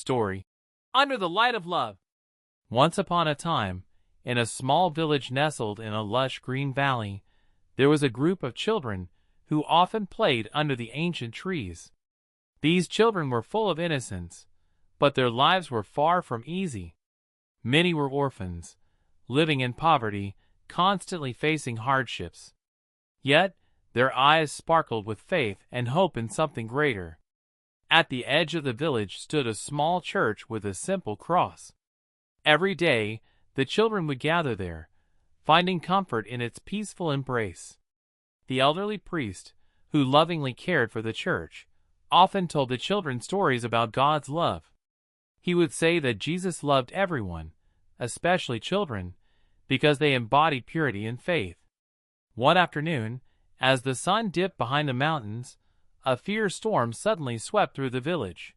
Story. Under the Light of Love. Once upon a time, in a small village nestled in a lush green valley, there was a group of children who often played under the ancient trees. These children were full of innocence, but their lives were far from easy. Many were orphans, living in poverty, constantly facing hardships. Yet, their eyes sparkled with faith and hope in something greater. At the edge of the village stood a small church with a simple cross. Every day, the children would gather there, finding comfort in its peaceful embrace. The elderly priest, who lovingly cared for the church, often told the children stories about God's love. He would say that Jesus loved everyone, especially children, because they embodied purity and faith. One afternoon, as the sun dipped behind the mountains, a fierce storm suddenly swept through the village.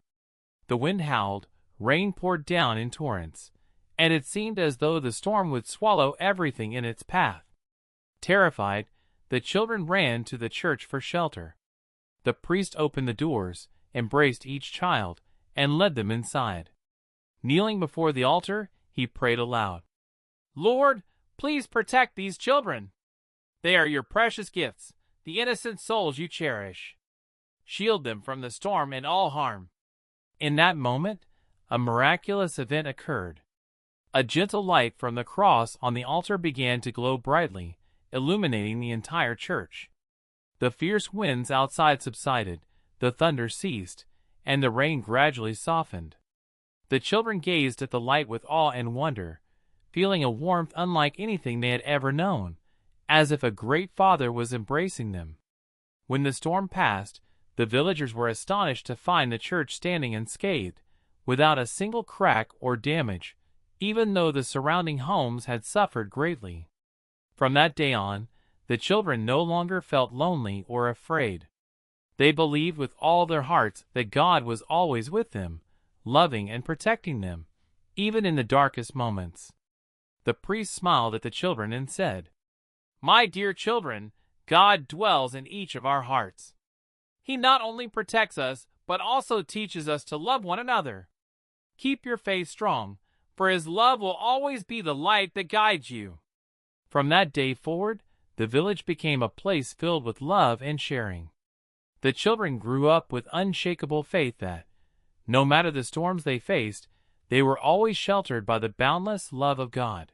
The wind howled, rain poured down in torrents, and it seemed as though the storm would swallow everything in its path. Terrified, the children ran to the church for shelter. The priest opened the doors, embraced each child, and led them inside. Kneeling before the altar, he prayed aloud. "Lord, please protect these children. They are your precious gifts, the innocent souls you cherish. Shield them from the storm and all harm." In that moment, a miraculous event occurred. A gentle light from the cross on the altar began to glow brightly, illuminating the entire church. The fierce winds outside subsided, the thunder ceased, and the rain gradually softened. The children gazed at the light with awe and wonder, feeling a warmth unlike anything they had ever known, as if a great Father was embracing them. When the storm passed, the villagers were astonished to find the church standing unscathed, without a single crack or damage, even though the surrounding homes had suffered greatly. From that day on, the children no longer felt lonely or afraid. They believed with all their hearts that God was always with them, loving and protecting them, even in the darkest moments. The priest smiled at the children and said, "My dear children, God dwells in each of our hearts. He not only protects us, but also teaches us to love one another. Keep your faith strong, for His love will always be the light that guides you." From that day forward, the village became a place filled with love and sharing. The children grew up with unshakable faith that, no matter the storms they faced, they were always sheltered by the boundless love of God.